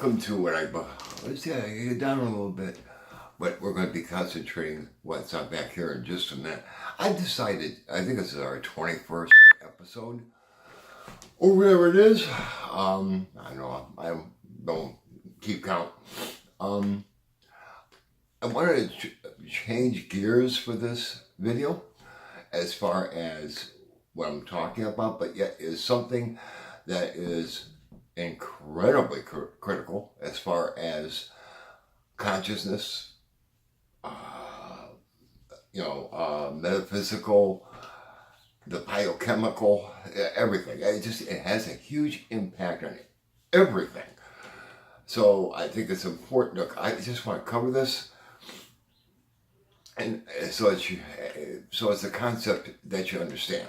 welcome to what let's get it down a little bit, but we're going to be concentrating what's on back here in just a minute. I decided, I think this is our 21st episode, or whatever it is. I know, I don't keep count. I wanted to change gears for this video as far as what I'm talking about, but yet is something that is incredibly critical as far as consciousness, metaphysical, the biochemical, everything. It has a huge impact on everything. So I think it's important. Look, I just want to cover this, and so it's a concept that you understand.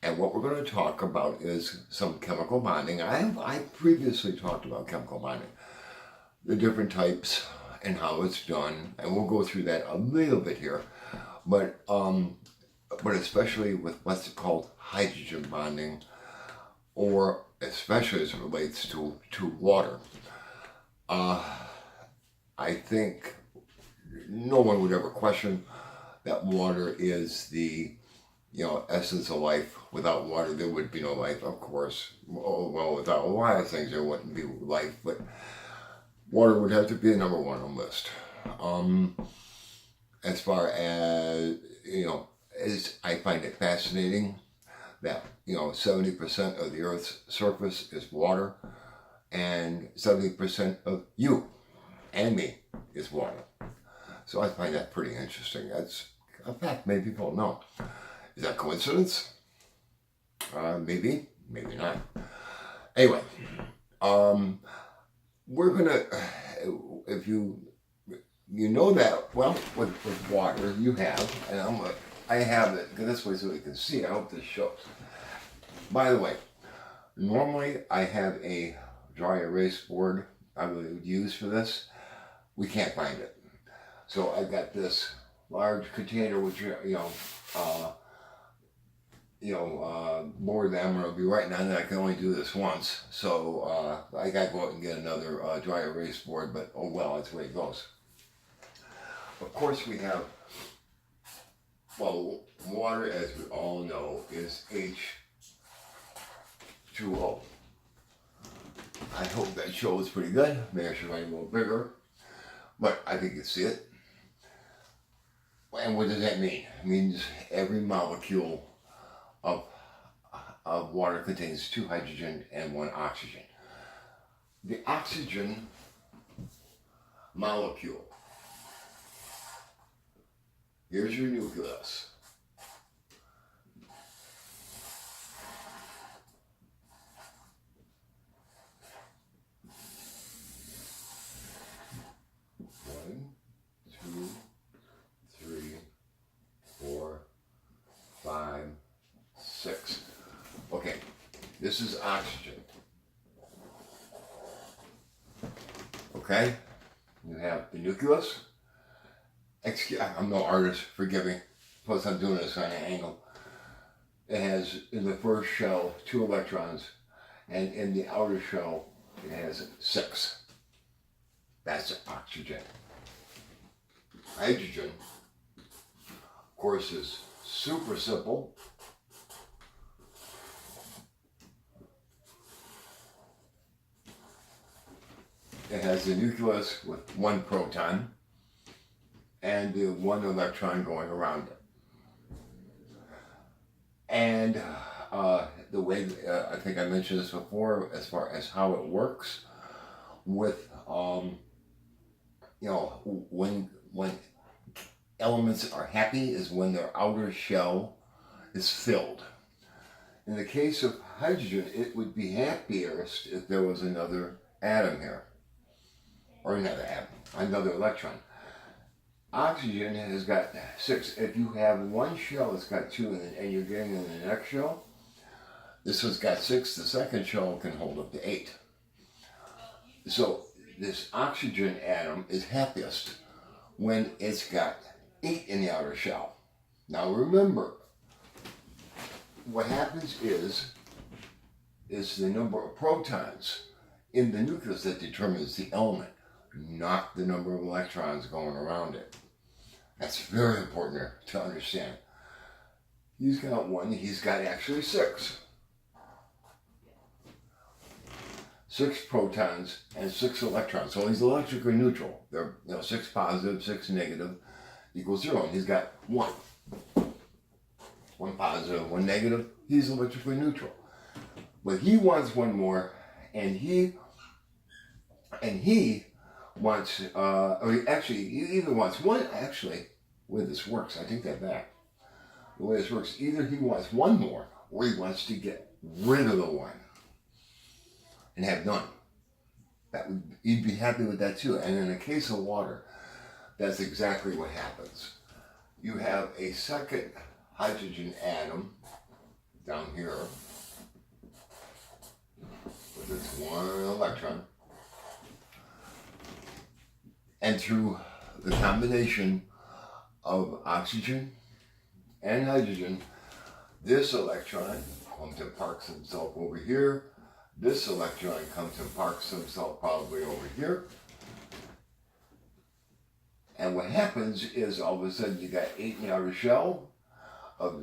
And what we're going to talk about is some chemical bonding. I previously talked about chemical bonding, the different types and how it's done, and we'll go through that a little bit here. But especially with what's called hydrogen bonding, or especially as it relates to water. I think no one would ever question that water is the essence of life. Without water, there would be no life, of course. Well, without a lot of things, there wouldn't be life, but water would have to be number one on the list. As far as, I find it fascinating that, 70% of the Earth's surface is water, and 70% of you and me is water. So I find that pretty interesting. That's a fact many people don't know. Is that coincidence? Maybe, maybe not. Anyway, we're gonna, if you know that, well, with water you have, and I have it this way so you can see. I hope this shows. By the way, normally I have a dry erase board I would use for this. We can't find it, so I got this large container, which more than I'm going to be writing on it. I can only do this once, so I got to go out and get another dry erase board, but oh well, that's the way it goes. Of course, we have, water, as we all know, is H2O. I hope that shows pretty good. Maybe I should write a little bigger, but I think you see it. And what does that mean? It means every molecule of water contains 2 hydrogen and 1 oxygen. The oxygen molecule, here's your nucleus. One, two, 3, 4, 5, 6. Okay, this is oxygen. Okay, you have the nucleus. I'm no artist, forgive me. Plus I'm doing this on an angle. It has, in the first shell, 2 electrons, and in the outer shell, it has 6. That's oxygen. Hydrogen, of course, is super simple. It has a nucleus with 1 proton and the 1 electron going around it. And the way, I think I mentioned this before, as far as how it works with, when elements are happy is when their outer shell is filled. In the case of hydrogen, it would be happiest if there was another atom here, or another electron. Oxygen has got 6. If you have one shell that's got 2 and you're getting in the next shell, this one's got 6. The second shell can hold up to 8. So this oxygen atom is happiest when it's got 8 in the outer shell. Now remember, what happens is the number of protons in the nucleus that determines the element, not the number of electrons going around it. That's very important to understand. He's got one, he's got actually six. 6 protons and 6 electrons. So he's electrically neutral. They're 6 positive, 6 negative equals 0. And he's got 1. 1 positive, 1 negative. He's electrically neutral. But he wants one more, and he wants, he either wants one, actually, the way this works, I take that back. The way this works, either he wants one more, or he wants to get rid of the one and have none. You'd be happy with that too. And in a case of water, that's exactly what happens. You have a second hydrogen atom down here with its 1 electron. And through the combination of oxygen and hydrogen, this electron comes and parks himself over here. This electron comes and parks himself probably over here. And what happens is all of a sudden you got 8 in the outer shell of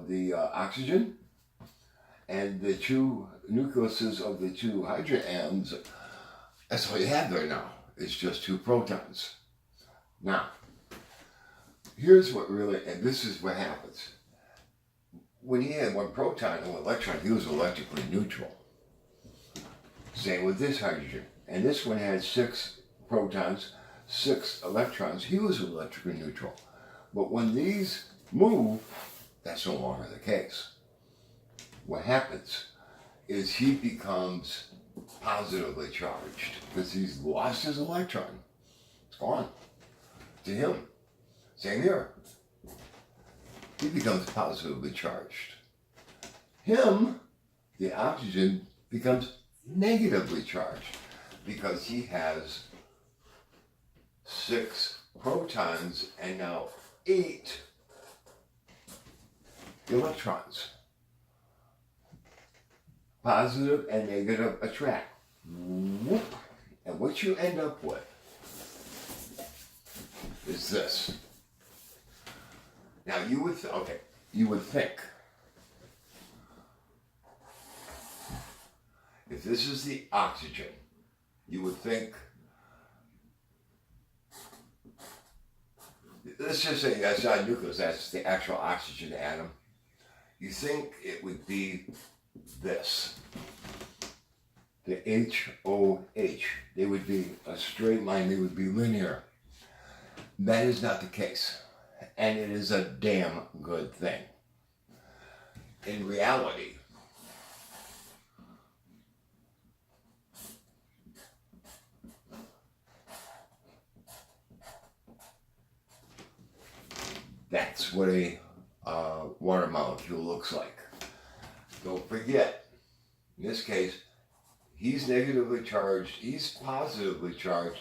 the oxygen, and the 2 nucleuses of the 2 hydrogen atoms. That's all you have there now. It's just 2 protons. Now, here's what really, and this is what happens. When he had 1 proton and 1 electron, he was electrically neutral. Same with this hydrogen. And this one had 6 protons, 6 electrons. He was electrically neutral. But when these move, that's no longer the case. What happens is he becomes positively charged because he's lost his electron. It's gone to him. Same here. He becomes positively charged. Him, the oxygen, becomes negatively charged because he has 6 protons and now 8 electrons. Positive and negative attract. Whoop. And what you end up with is this. Now you would think if this is the oxygen, you would think, let's just say that's not a nucleus, that's the actual oxygen atom. You think it would be this, the HOH. They would be a straight line, they would be linear. That is not the case, and it is a damn good thing. In reality, that's what a water molecule looks like. Don't forget, in this case, he's negatively charged, he's positively charged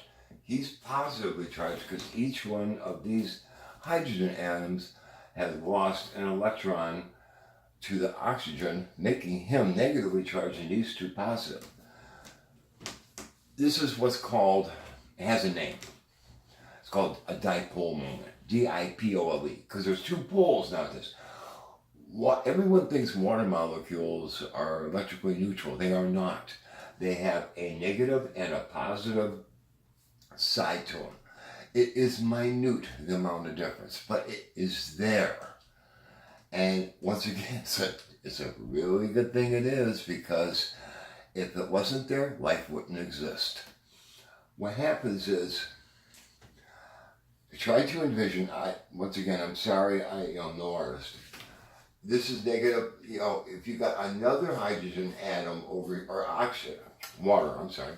because each one of these hydrogen atoms has lost an electron to the oxygen, making him negatively charged and these 2 positive. This is what's called, it has a name. It's called a dipole moment. D-I-P-O-L-E, because there's 2 poles now. Everyone thinks water molecules are electrically neutral. They are not. They have a negative and a positive side to them. It is minute, the amount of difference, but it is there. And once again, it's a really good thing it is, because if it wasn't there, life wouldn't exist. What happens is, try to envision, once again, I'm sorry, I'm no artist. This is negative, if you got another hydrogen atom over, or oxygen, water, I'm sorry,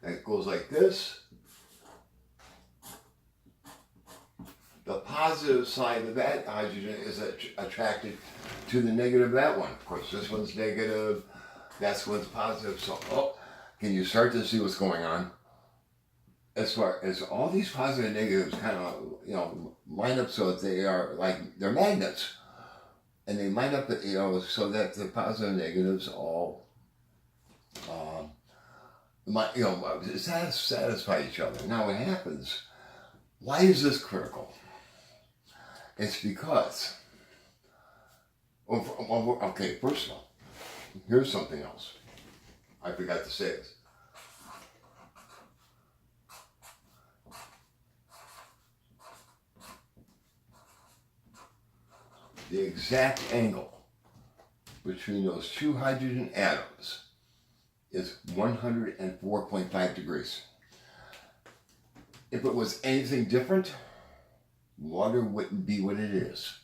that goes like this. The positive side of that hydrogen is attracted to the negative of that one. Of course, this one's negative, that one's positive. So, can you start to see what's going on? As far as all these positive and negatives kind of, line up so that they are like, they're magnets. And they line up, so that the positive and negatives all satisfy each other. Now what happens, why is this critical? It's because, okay, first of all, here's something else. I forgot to say this. The exact angle between those two hydrogen atoms is 104.5 degrees. If it was anything different, water wouldn't be what it is,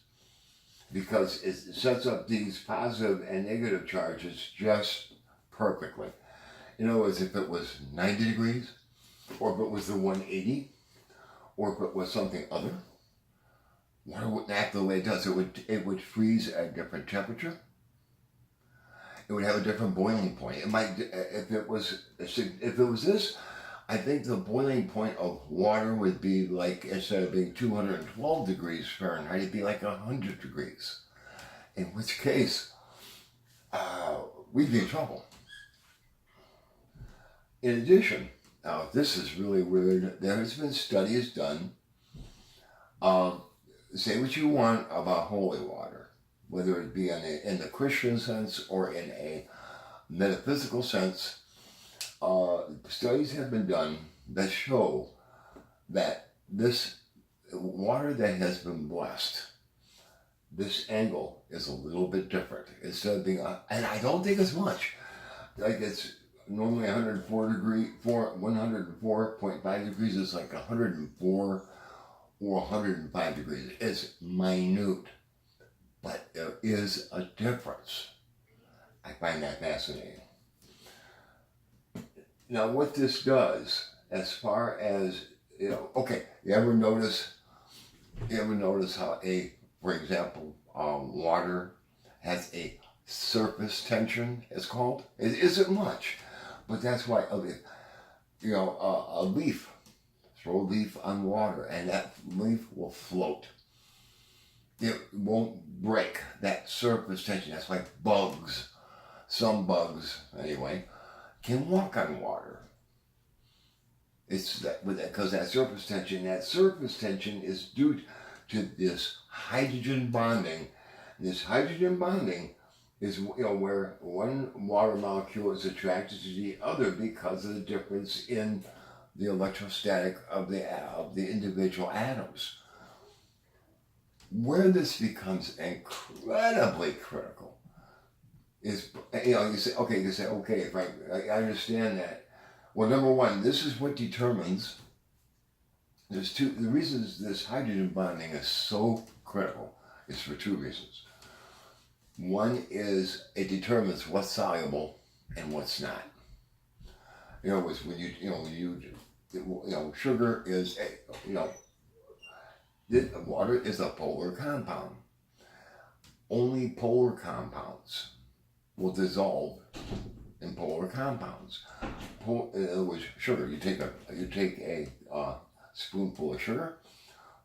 because it sets up these positive and negative charges just perfectly. In other words, if it was 90 degrees, or if it was the 180, or if it was something other, water wouldn't act the way it does. It would freeze at a different temperature. It would have a different boiling point. It might, if it was this, I think the boiling point of water would be like, instead of being 212 degrees Fahrenheit, it'd be like 100 degrees. In which case, we'd be in trouble. In addition, now this is really weird. There has been studies done. Say what you want about holy water, whether it be in the Christian sense or in a metaphysical sense. Studies have been done that show that this water that has been blessed, this angle is a little bit different. Instead of being, and I don't think it's much. Like it's normally 104.5 degrees is like 104 or 105 degrees. It's minute, but there is a difference. I find that fascinating. Now, what this does, as far as, okay, you ever notice how for example, water has a surface tension, it's called? It isn't much, but that's why, a leaf, throw a leaf on water, and that leaf will float. It won't break that surface tension. That's why some bugs, anyway, can walk on water. It's because that surface tension is due to this hydrogen bonding. This hydrogen bonding is where one water molecule is attracted to the other because of the difference in the electrostatic of the individual atoms. Where this becomes incredibly critical is, you say, okay, if I understand that. Well, number one, this is what determines, the reasons this hydrogen bonding is so critical is for two reasons. One is it determines what's soluble and what's not. In other words, sugar is water is a polar compound. Only polar compounds will dissolve in polar compounds. In other words, sugar. You take a spoonful of sugar,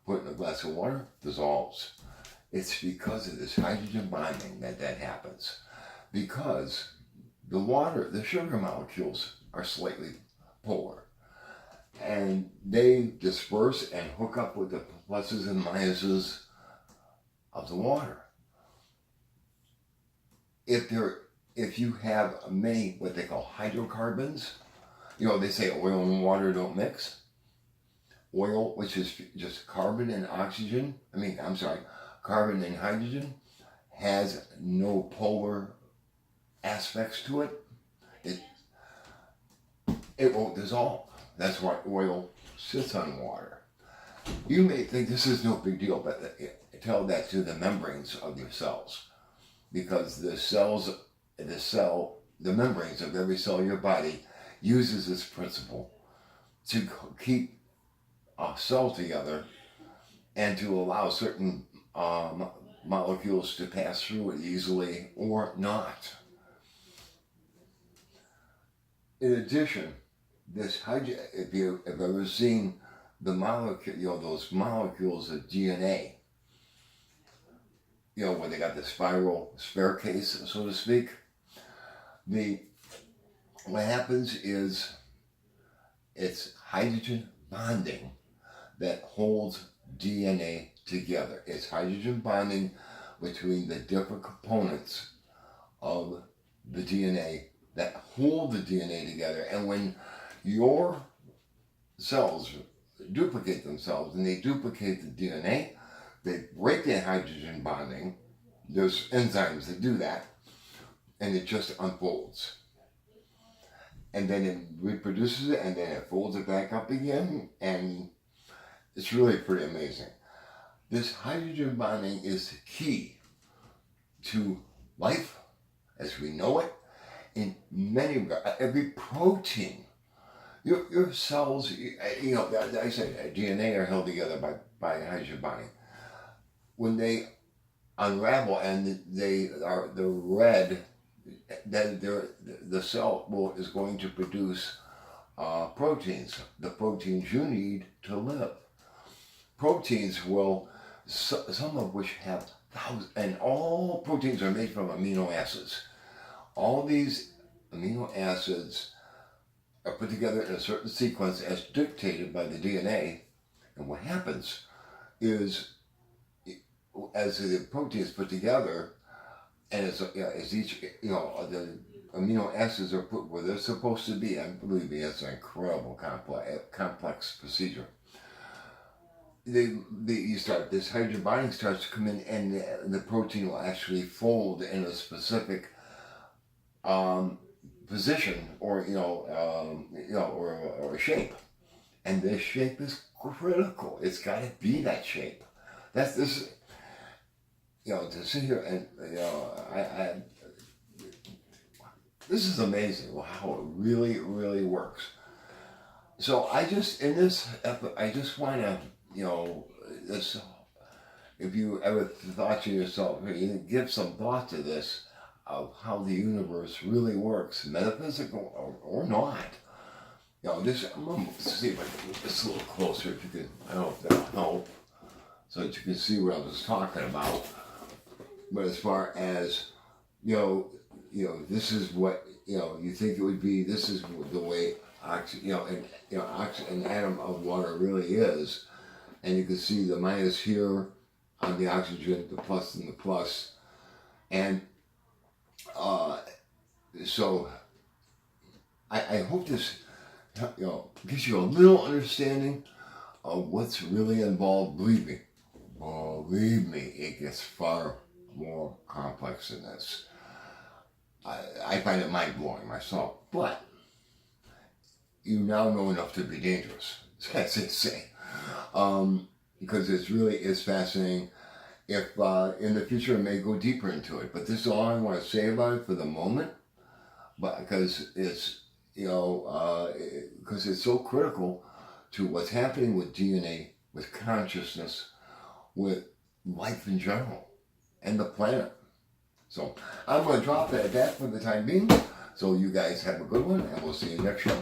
put it in a glass of water, dissolves. It's because of this hydrogen bonding that happens. Because the sugar molecules are slightly polar, and they disperse and hook up with the pluses and minuses of the water. If you have many what they call hydrocarbons, they say oil and water don't mix. Oil, which is just carbon and carbon and hydrogen, has no polar aspects to it. It won't dissolve. That's why oil sits on water. You may think this is no big deal, but tell that to the membranes of your cells, because the membranes of every cell in your body uses this principle to keep a cell together and to allow certain molecules to pass through it easily or not. In addition, this if you've ever seen the molecule, those molecules of DNA, where they got the staircase, so to speak. What happens is It's hydrogen bonding that holds DNA together. It's hydrogen bonding between the different components of the DNA that hold the DNA together. And when your cells duplicate themselves and they duplicate the DNA, they break that hydrogen bonding. There's enzymes that do that, and it just unfolds. And then it reproduces it, and then it folds it back up again, and it's really pretty amazing. This hydrogen bonding is the key to life as we know it in many regards. Every protein, your cells, I said DNA are held together by hydrogen bonding. When they unravel and they're red, then the cell is going to produce proteins, the proteins you need to live. Proteins will, some of which have thousands, and all proteins are made from amino acids. All these amino acids are put together in a certain sequence as dictated by the DNA, and what happens is, as the protein is put together, and as each, the amino acids are put where they're supposed to be, and believe me, it's an incredible complex procedure. This hydrogen bonding starts to come in, and the protein will actually fold in a specific position, or or a shape, and this shape is critical. It's got to be that shape. That's this. To sit here and this is amazing how it really, really works. So I just want to, this, if you ever thought to yourself, give some thought to this, of how the universe really works, metaphysical or not. I'm going to see if I can move this a little closer, if you can, I don't know if that'll help, so that you can see what I was talking about. But as far as, this is what, you think it would be, this is the way an atom of water really is. And you can see the minus here on the oxygen, the plus and the plus. And so I hope this, gives you a little understanding of what's really involved. Believe me, it gets far more complex than this. I find it mind-blowing myself, but you now know enough to be dangerous, as they say, because it's fascinating. If in the future I may go deeper into it, but this is all I want to say about it for the moment, but because it's because it's so critical to what's happening with DNA, with consciousness, with life in general, and the planet. So I'm going to drop that at that for the time being. So you guys have a good one, and we'll see you next show.